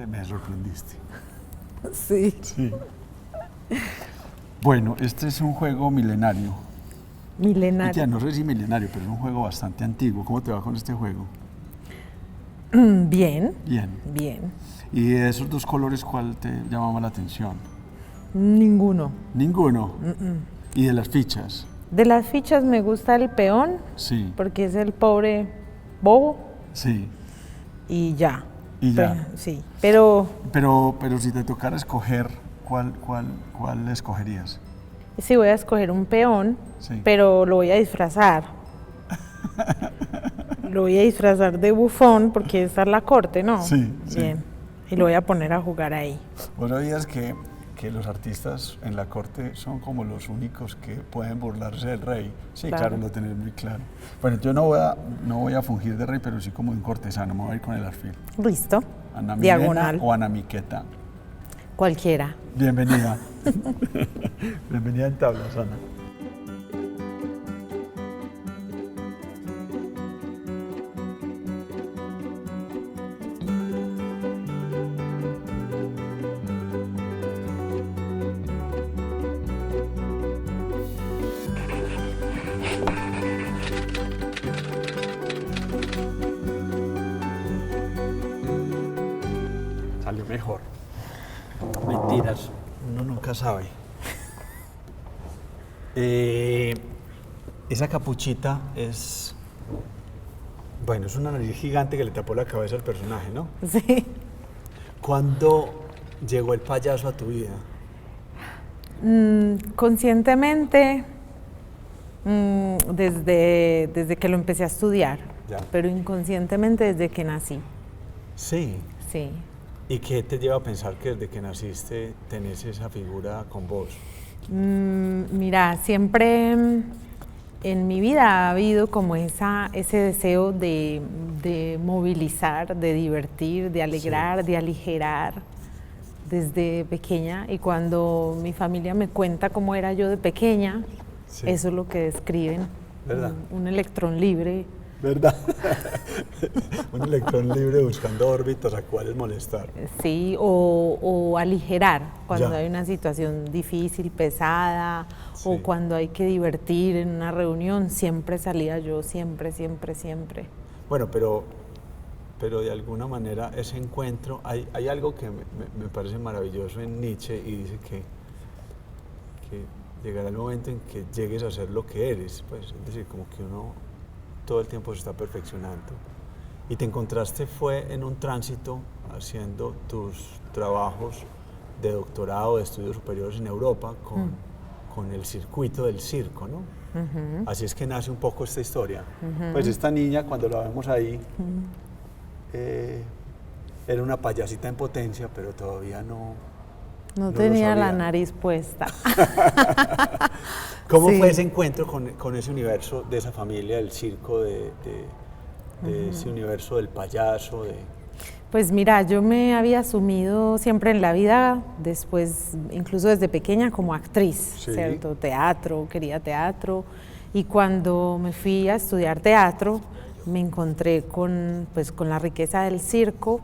Me sorprendiste. Sí. Sí. Bueno, este es un juego milenario. Milenario. Ya no sé si milenario, pero es un juego bastante antiguo. ¿Cómo te va con este juego? Bien. Bien. Bien. ¿Y de esos dos colores cuál te llamaba la atención? Ninguno. Ninguno. ¿Y de las fichas? De las fichas me gusta el peón. Sí. Porque es el pobre bobo. Sí. Y ya. Y ya. Sí. Pero si te tocara escoger, ¿cuál escogerías? sí, voy a escoger un peón, Sí. pero lo voy a disfrazar. Lo voy a disfrazar de bufón porque esa es la corte, ¿no? Sí. Bien. Y lo voy a poner a jugar ahí. ¿Vos sabías que los artistas en la corte son como los únicos que pueden burlarse del rey? Sí, claro, lo tenés muy claro. Bueno, yo no voy a fungir de rey, pero sí como un cortesano, me voy a ir con el alfil. Listo. Ana Milena Diagonal. o Ana Miqueta. Cualquiera. Bienvenida. Bienvenida en tablas, Ana. Salió mejor. Mentiras, uno nunca sabe. Esa capuchita es una nariz gigante que le tapó la cabeza al personaje, ¿no? Sí. ¿Cuándo llegó el payaso a tu vida? Conscientemente, desde que lo empecé a estudiar, Ya. pero inconscientemente desde que nací. Sí. Sí. ¿Y qué te lleva a pensar que desde que naciste tenés esa figura con vos? Mira, siempre en mi vida ha habido como ese deseo de movilizar, de divertir, de alegrar, de aligerar desde pequeña. Y cuando mi familia me cuenta cómo era yo de pequeña, eso es lo que describen. ¿Verdad? Un electrón libre. ¿Verdad? Un electrón libre buscando órbitas a cuáles molestar. Sí, o aligerar cuando Ya. hay una situación difícil, pesada, Sí. o cuando hay que divertir en una reunión, siempre salía yo, siempre. Bueno, pero de alguna manera ese encuentro, hay algo que me parece maravilloso en Nietzsche y dice que llegará el momento en que llegues a ser lo que eres, pues, es decir, como que uno todo el tiempo se está perfeccionando. Y te encontraste fue en un tránsito haciendo tus trabajos de doctorado, de estudios superiores en Europa con el circuito del circo, ¿no? Así es que nace un poco esta historia. Pues esta niña, cuando la vemos ahí, era una payasita en potencia, pero todavía no tenía la nariz puesta. ¿Cómo Sí. fue ese encuentro con ese universo de esa familia del circo, de ese universo del payaso? Pues mira, yo me había asumido siempre en la vida, después, incluso desde pequeña, como actriz, Sí. ¿cierto? Teatro, quería teatro. Y cuando me fui a estudiar teatro, me encontré con la riqueza del circo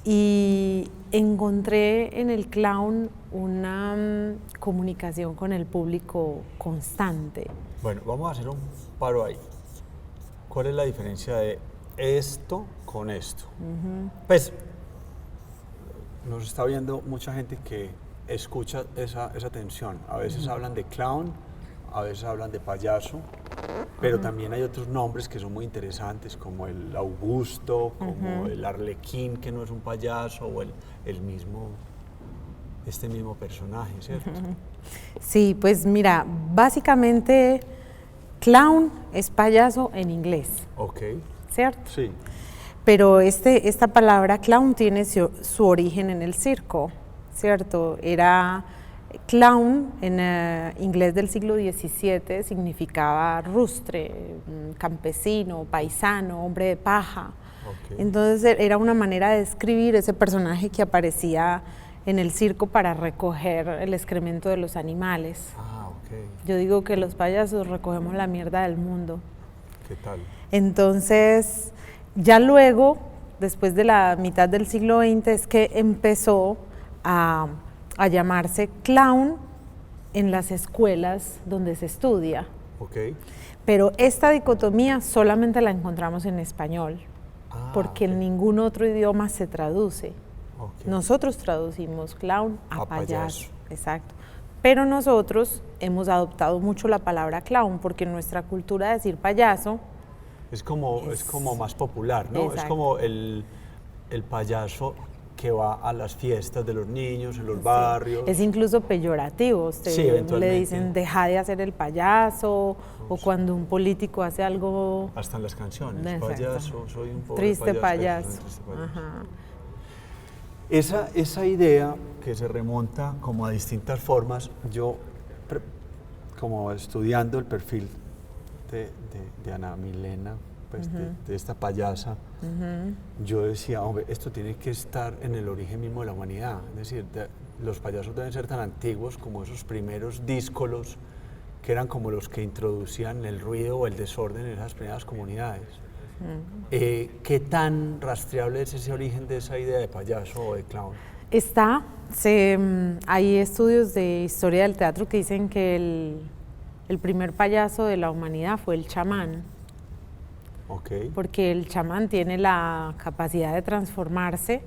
y encontré en el clown una comunicación con el público constante. Bueno, vamos a hacer un paro ahí. ¿Cuál es la diferencia de esto con esto? Pues nos está viendo mucha gente que escucha esa tensión. A veces hablan de clown, a veces hablan de payaso, pero también hay otros nombres que son muy interesantes, como el Augusto, como el Arlequín, que no es un payaso, o este mismo personaje, ¿cierto? Sí, pues mira, básicamente clown es payaso en inglés, Ok, ¿cierto? sí. Pero esta palabra clown tiene su origen en el circo, ¿cierto? Era clown en inglés del siglo XVII, significaba rustre, campesino, paisano, hombre de paja. Okay. Entonces era una manera de describir ese personaje que aparecía en el circo para recoger el excremento de los animales. Ah, ok. Yo digo que los payasos recogemos la mierda del mundo. ¿Qué tal? Entonces, ya luego después de la mitad del siglo XX, es que empezó a llamarse clown en las escuelas donde se estudia. Ok. Pero esta dicotomía solamente la encontramos en español, porque en ningún otro idioma se traduce. Ok. Nosotros traducimos clown a payaso. payaso. Exacto. Pero nosotros hemos adoptado mucho la palabra clown, porque en nuestra cultura decir payaso Es como más popular, ¿no? Exacto. Es como el payaso que va a las fiestas de los niños, en los barrios. es incluso peyorativo. Sí, Usted eventualmente. le dicen deja de hacer el payaso, o cuando un político hace algo Hasta en las canciones. Exacto. Payaso, soy un pobre triste payaso. payaso. Soy un triste payaso. Ajá. Esa idea que se remonta como a distintas formas, yo como estudiando el perfil de Ana Milena, pues de esta payasa, yo decía, hombre, esto tiene que estar en el origen mismo de la humanidad. Es decir, los payasos deben ser tan antiguos como esos primeros díscolos que eran como los que introducían el ruido o el desorden en esas primeras comunidades. ¿Qué tan rastreable es ese origen de esa idea de payaso o de clown? Hay estudios de historia del teatro que dicen que el primer payaso de la humanidad fue el chamán. Okay. Porque el chamán tiene la capacidad de transformarse,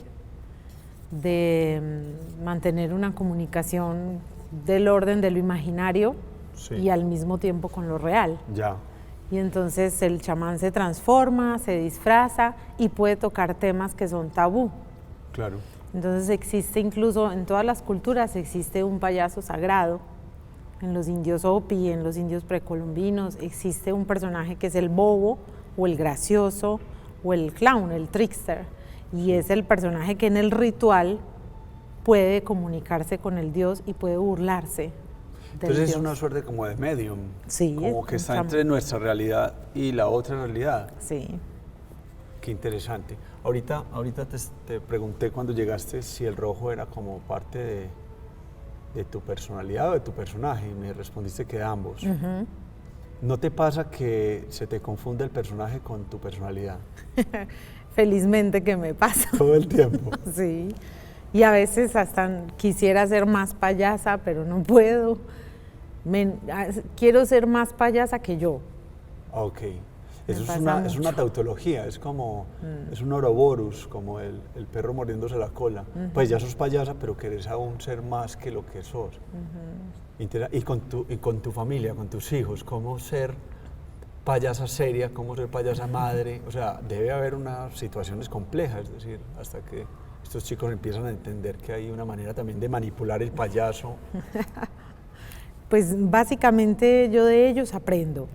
de mantener una comunicación del orden de lo imaginario y al mismo tiempo con lo real. Ya. Y entonces el chamán se transforma, se disfraza y puede tocar temas que son tabú. Claro. Entonces existe incluso, en todas las culturas existe un payaso sagrado. En los indios Hopi, en los indios precolombinos, existe un personaje que es el bobo, o el gracioso, o el clown, el trickster. Y es el personaje que en el ritual puede comunicarse con el dios y puede burlarse. Entonces es una suerte como de medium, sí, como que está entre nuestra realidad y la otra realidad. Sí. Qué interesante. Ahorita te pregunté cuando llegaste si el rojo era como parte de tu personalidad o de tu personaje y me respondiste que de ambos. ¿No te pasa que se te confunde el personaje con tu personalidad? Felizmente que me pasa. Todo el tiempo. Sí. Y a veces hasta quisiera ser más payasa, pero no puedo. Quiero ser más payasa que yo. Ok. Eso es una tautología, es como, es un Ouroboros, como el perro mordiéndose la cola. Pues ya sos payasa, pero querés aún ser más que lo que sos. Y con tu familia, con tus hijos, cómo ser payasa seria, cómo ser payasa madre. O sea, debe haber unas situaciones complejas, es decir, hasta que estos chicos empiezan a entender que hay una manera también de manipular el payaso. Pues básicamente yo de ellos aprendo,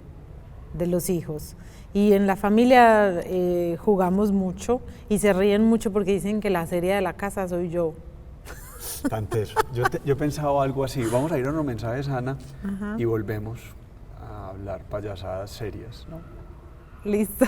de los hijos. Y en la familia jugamos mucho y se ríen mucho porque dicen que la seria de la casa soy yo. Tanto eso. Yo pensaba algo así. Vamos a ir a unos mensajes, Ana, y volvemos a hablar payasadas serias, ¿no? Listo.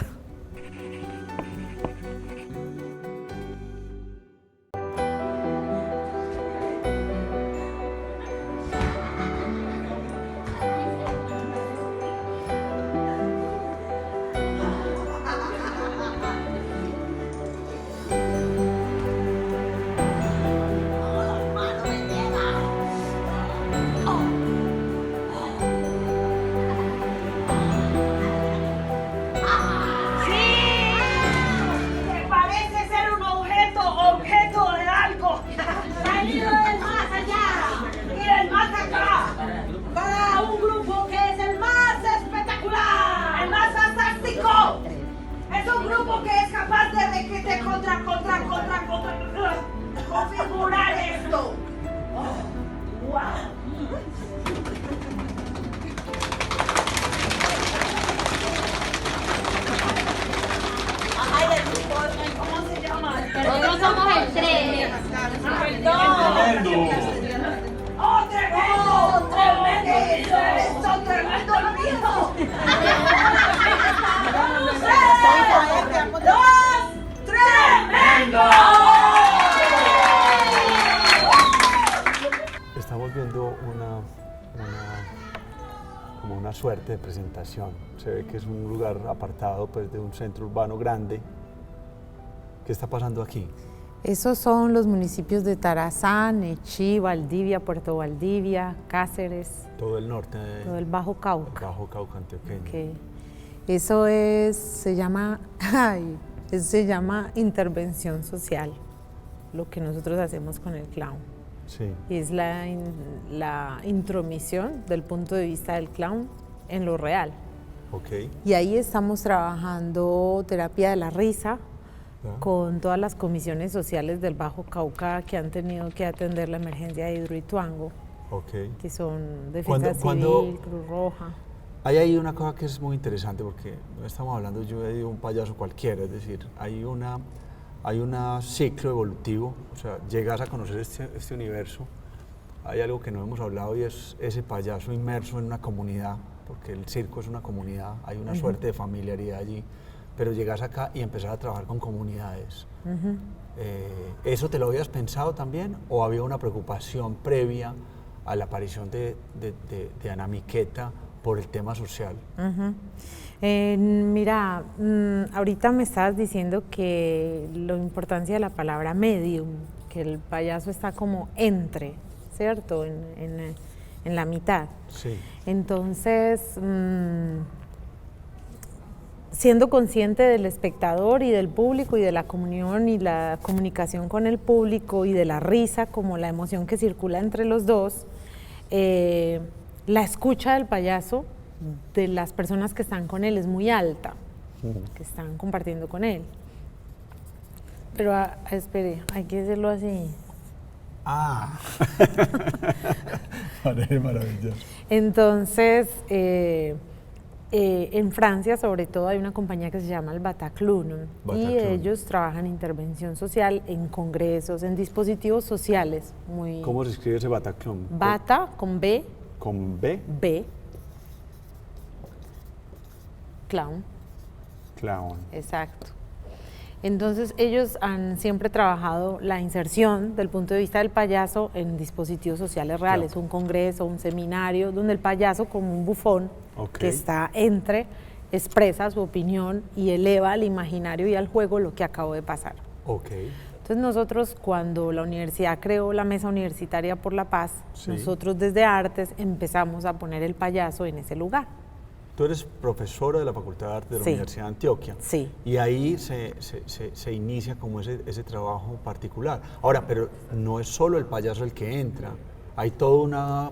configurar esto. ¡Wow! Ay, del grupo, ¿cómo se llama? Nosotros somos el 3. ¡Tremendo! ¡Oh, tremendo! ¡Tremendo! ¡Esto, tremendo el mismo! ¡Dos! ¡Tremendo! Estamos viendo como una suerte de presentación. Se ve que es un lugar apartado pues, de un centro urbano grande ¿Qué está pasando aquí? Esos son los municipios de Tarazá, Nechí, Valdivia, Puerto Valdivia, Cáceres, Todo el norte, todo el Bajo el Cauca. Bajo Cauca antioqueño. Ok. Eso se llama intervención social, lo que nosotros hacemos con el clown. Sí, Y es la intromisión del punto de vista del clown en lo real. ok. Y ahí estamos trabajando terapia de la risa Ya. con todas las comisiones sociales del Bajo Cauca que han tenido que atender la emergencia de Hidroituango, Ok. que son Defensa Cuando- Civil, Cruz Roja. Hay ahí una cosa que es muy interesante porque no estamos hablando yo de un payaso cualquiera, es decir, hay un ciclo evolutivo, o sea, llegas a conocer este universo, hay algo que no hemos hablado y es ese payaso inmerso en una comunidad, porque el circo es una comunidad, hay una suerte de familiaridad allí, pero llegas acá y empezás a trabajar con comunidades. ¿Eso te lo habías pensado también o había una preocupación previa a la aparición de Ana Miqueta por el tema social? Mira, ahorita me estabas diciendo que la importancia de la palabra medium, que el payaso está como entre, ¿cierto? En la mitad. Sí. Entonces, siendo consciente del espectador y del público y de la comunión y la comunicación con el público y de la risa como la emoción que circula entre los dos, la escucha del payaso de las personas que están con él es muy alta, que están compartiendo con él. Pero espere, hay que hacerlo así. Ah, maravilloso. Entonces, en Francia, sobre todo, hay una compañía que se llama el Bataclan y Bataclan. ellos trabajan intervención social en congresos, en dispositivos sociales. Muy ¿Cómo se escribe ese Bataclan? Bata con B, ¿Con B? B, clown, Clown. exacto. Entonces ellos han siempre trabajado la inserción del punto de vista del payaso en dispositivos sociales reales, Claro. un congreso, un seminario, donde el payaso como un bufón Ok. que está entre, expresa su opinión y eleva al imaginario y al juego lo que acabó de pasar. Ok. Entonces nosotros cuando la universidad creó la Mesa Universitaria por la Paz, Sí. nosotros desde Artes empezamos a poner el payaso en ese lugar. Tú eres profesora de la Facultad de Arte de la Sí. Universidad de Antioquia. Sí. Y ahí se inicia como ese trabajo particular. Ahora, pero no es solo el payaso el que entra, hay toda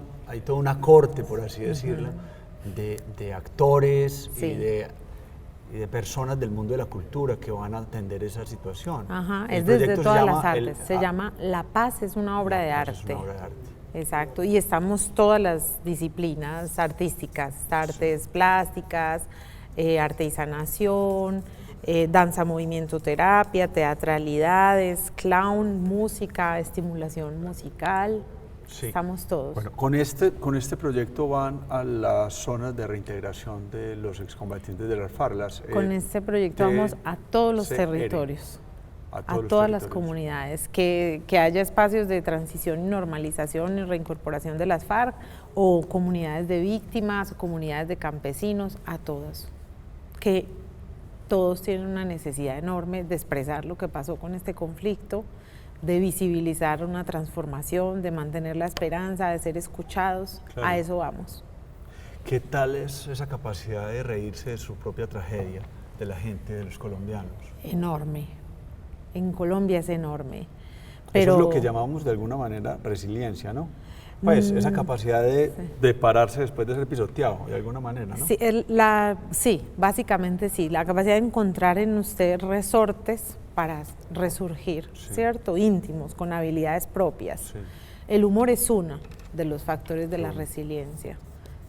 una corte, por así decirlo, de actores Sí. y de personas del mundo de la cultura que van a atender esa situación. Ajá, El es desde proyecto se todas las llama artes. Se llama La Paz es una obra de La Paz arte. es una obra de arte. Exacto, y estamos todas las disciplinas artísticas, artes plásticas, arte y sanación, danza, movimiento, terapia, teatralidades, clown, música, estimulación musical. Sí. Estamos todos. Bueno, con este proyecto van a las zonas de reintegración de los excombatientes de las FARC. Con este proyecto vamos a todos los territorios. A todos los todas las territorios. comunidades, que haya espacios de transición y normalización y reincorporación de las FARC, o comunidades de víctimas, o comunidades de campesinos, a todos. Que todos tienen una necesidad enorme de expresar lo que pasó con este conflicto, de visibilizar una transformación, de mantener la esperanza, de ser escuchados. Claro. A eso vamos. ¿Qué tal es esa capacidad de reírse de su propia tragedia, de la gente, de los colombianos? Enorme. En Colombia es enorme. Eso es lo que llamamos de alguna manera resiliencia, ¿no? Pues esa capacidad de pararse después de ser pisoteado, de alguna manera, ¿no? Sí, sí, básicamente sí, la capacidad de encontrar en usted resortes para resurgir, Sí. ¿cierto? Íntimos, con habilidades propias. Sí. El humor es uno de los factores de la resiliencia,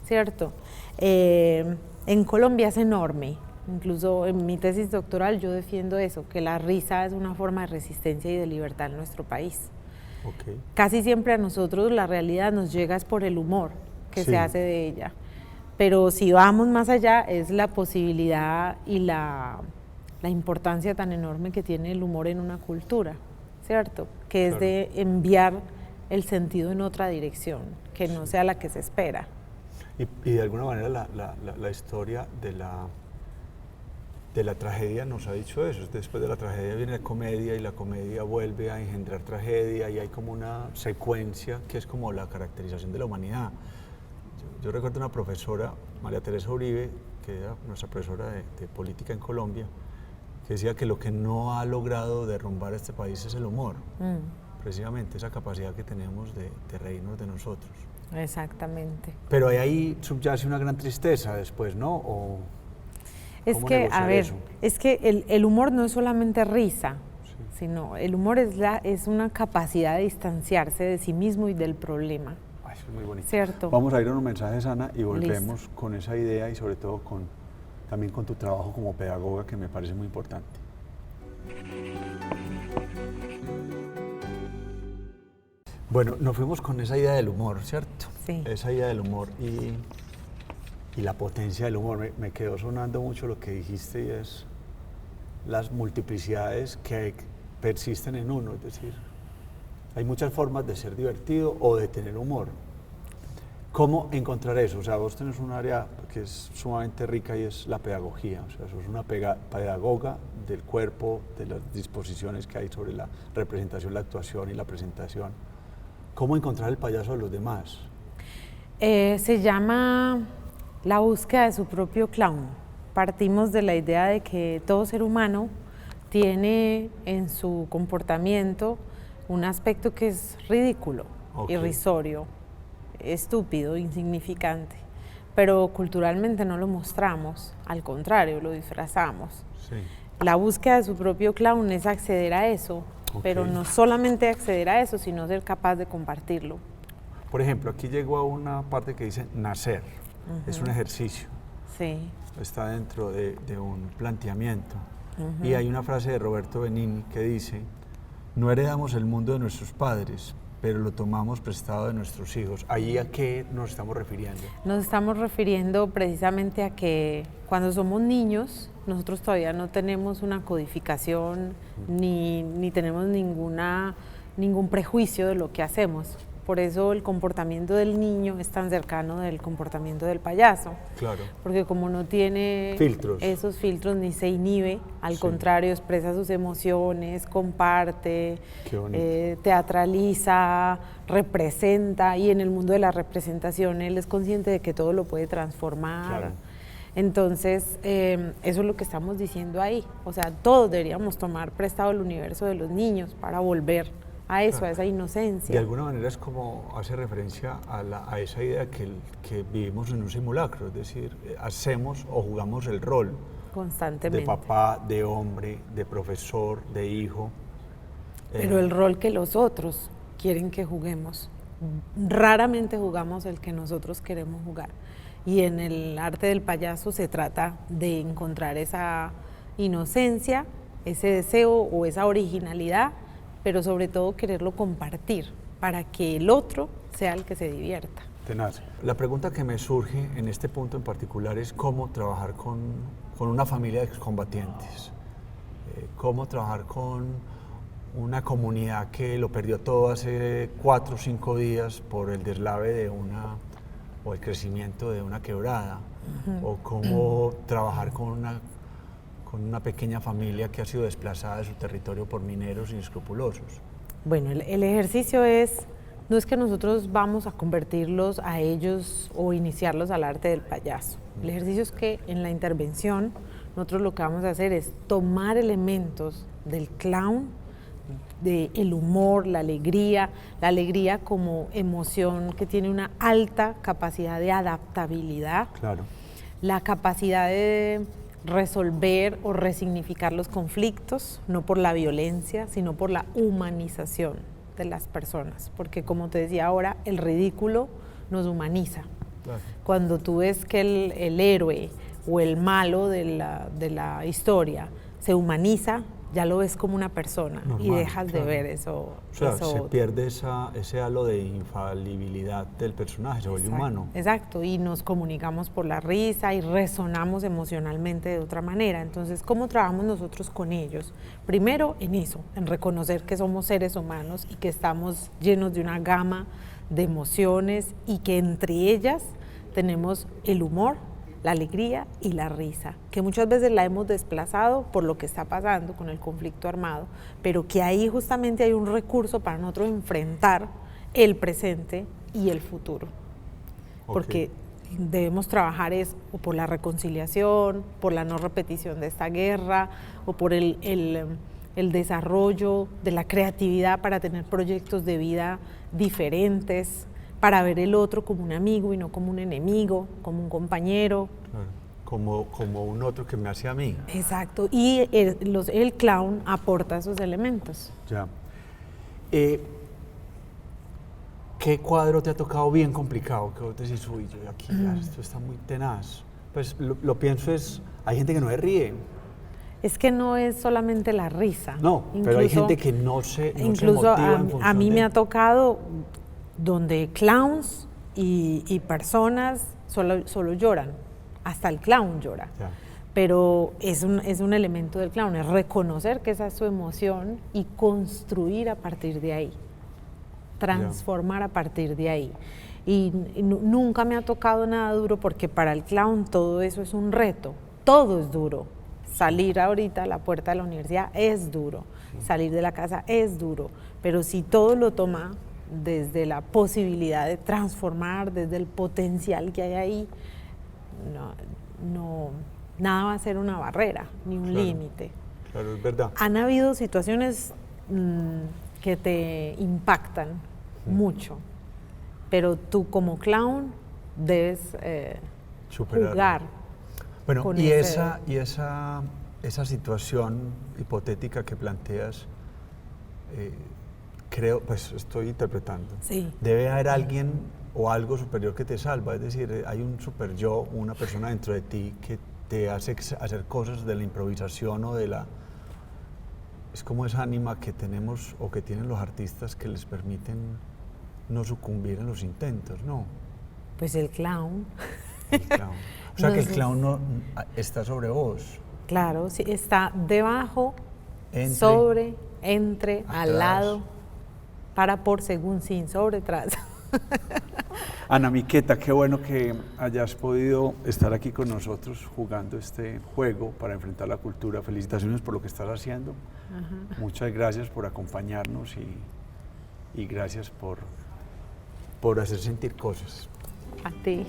¿cierto? En Colombia es enorme, incluso en mi tesis doctoral yo defiendo eso, que la risa es una forma de resistencia y de libertad en nuestro país. Ok. Casi siempre a nosotros la realidad nos llega es por el humor que Sí. se hace de ella. Pero si vamos más allá es la posibilidad y la importancia tan enorme que tiene el humor en una cultura, ¿cierto? Que es Claro. de enviar el sentido en otra dirección, que no sea la que se espera. Y de alguna manera la historia de la tragedia nos ha dicho eso. Después de la tragedia viene la comedia y la comedia vuelve a engendrar tragedia y hay como una secuencia que es como la caracterización de la humanidad. Yo recuerdo una profesora, María Teresa Uribe, que era nuestra profesora de política en Colombia, que decía que lo que no ha logrado derrumbar a este país es el humor, precisamente esa capacidad que tenemos de reírnos de nosotros. Exactamente. Pero ahí subyace una gran tristeza después, ¿no? ¿O es cómo que, negociar a ver, eso? es que el humor no es solamente risa, sino el humor es una capacidad de distanciarse de sí mismo y del problema. Ay, eso es muy bonito. ¿Cierto? Vamos a ir a unos mensajes, Ana, y volvemos Listo. con esa idea y sobre todo también con tu trabajo como pedagoga, que me parece muy importante. Bueno, nos fuimos con esa idea del humor, ¿cierto? Sí. Esa idea del humor y la potencia del humor. Me quedó sonando mucho lo que dijiste y es las multiplicidades que persisten en uno. Es decir, hay muchas formas de ser divertido o de tener humor. ¿Cómo encontrar eso? O sea, vos tenés un área que es sumamente rica y es la pedagogía. O sea, sos una pedagoga del cuerpo, de las disposiciones que hay sobre la representación, la actuación y la presentación. ¿Cómo encontrar el payaso de los demás? Se llama la búsqueda de su propio clown. Partimos de la idea de que todo ser humano tiene en su comportamiento un aspecto que es ridículo, irrisorio, estúpido, insignificante, pero culturalmente no lo mostramos, al contrario, lo disfrazamos. Sí. La búsqueda de su propio clown es acceder a eso, pero no solamente acceder a eso, sino ser capaz de compartirlo. Por ejemplo, aquí llego a una parte que dice nacer, es un ejercicio, Sí. está dentro de un planteamiento. Y hay una frase de Roberto Benigni que dice, no heredamos el mundo de nuestros padres, pero lo tomamos prestado de nuestros hijos. ¿Ahí a qué nos estamos refiriendo? Nos estamos refiriendo precisamente a que cuando somos niños, nosotros todavía no tenemos una codificación ni tenemos ningún prejuicio de lo que hacemos. Por eso el comportamiento del niño es tan cercano del comportamiento del payaso. Claro. Porque como no tiene esos filtros ni se inhibe, al contrario, expresa sus emociones, comparte, teatraliza, representa, y en el mundo de la representación él es consciente de que todo lo puede transformar. Claro. Entonces, eso es lo que estamos diciendo ahí. O sea, todos deberíamos tomar prestado el universo de los niños para volver a eso, a esa inocencia. De alguna manera es como hace referencia a esa idea que vivimos en un simulacro, es decir, hacemos o jugamos el rol constantemente de papá, de hombre, de profesor, de hijo. Pero el rol que los otros quieren que juguemos, raramente jugamos el que nosotros queremos jugar. Y en el arte del payaso se trata de encontrar esa inocencia, ese deseo o esa originalidad, pero sobre todo quererlo compartir para que el otro sea el que se divierta. Tenaz. La pregunta que me surge en este punto en particular es cómo trabajar con una familia de excombatientes, cómo trabajar con una comunidad que lo perdió todo hace 4 o 5 días por el deslave o el crecimiento de una quebrada, o cómo trabajar con una pequeña familia que ha sido desplazada de su territorio por mineros inescrupulosos. Bueno, el ejercicio no es que nosotros vamos a convertirlos a ellos o iniciarlos al arte del payaso. El ejercicio es que en la intervención nosotros lo que vamos a hacer es tomar elementos del clown, del humor, la alegría como emoción que tiene una alta capacidad de adaptabilidad, la capacidad de resolver o resignificar los conflictos, no por la violencia, sino por la humanización de las personas, porque como te decía ahora, el ridículo nos humaniza. Cuando tú ves que el héroe o el malo de la historia se humaniza, ya lo ves como una persona y dejas de ver eso. O sea, se pierde ese halo de infalibilidad del personaje, se vuelve humano. Exacto, y nos comunicamos por la risa y resonamos emocionalmente de otra manera. Entonces, ¿cómo trabajamos nosotros con ellos? Primero, en eso, en reconocer que somos seres humanos y que estamos llenos de una gama de emociones y que entre ellas tenemos el humor, la alegría y la risa, que muchas veces la hemos desplazado por lo que está pasando con el conflicto armado, pero que ahí justamente hay un recurso para nosotros enfrentar el presente y el futuro. Porque debemos trabajar o por la reconciliación, por la no repetición de esta guerra, o por el desarrollo de la creatividad para tener proyectos de vida diferentes, para ver el otro como un amigo y no como un enemigo, como un compañero. Como un otro que me hace a mí. Exacto, y el clown aporta esos elementos. Ya. ¿Qué cuadro te ha tocado bien complicado? Que vos decís, uy, yo aquí ya esto está muy tenaz. Pues lo pienso hay gente que no se ríe. Es que no es solamente la risa. No, pero hay gente que no se incluso motiva en función a mí de... me ha tocado donde clowns y personas solo lloran, hasta el clown llora. Ya. Pero es un elemento del clown, es reconocer que esa es su emoción y construir a partir de ahí, transformar a partir de ahí. Y nunca me ha tocado nada duro porque para el clown todo eso es un reto, todo es duro. Salir ahorita a la puerta de la universidad es duro, salir de la casa es duro, pero si todo lo toma desde la posibilidad de transformar, desde el potencial que hay ahí, nada va a ser una barrera, ni un límite. Claro, es verdad. Han habido situaciones que te impactan mucho, pero tú como clown debes jugar. Bueno, y esa situación hipotética que planteas, creo, pues estoy interpretando, debe haber alguien o algo superior que te salva, es decir, hay un super yo, una persona dentro de ti que te hace hacer cosas de la improvisación o es como esa ánima que tenemos o que tienen los artistas que les permiten no sucumbir en los intentos, ¿no? Pues el clown. El clown. O sea, que el clown no está sobre vos. Claro, sí, está debajo, sobre, entre, atrás, al lado, para, por, según, sin, sobre, tras. Ana Miqueta, qué bueno que hayas podido estar aquí con nosotros jugando este juego para enfrentar la cultura. Felicitaciones por lo que estás haciendo. Ajá. Muchas gracias por acompañarnos y gracias por hacer sentir cosas. A ti.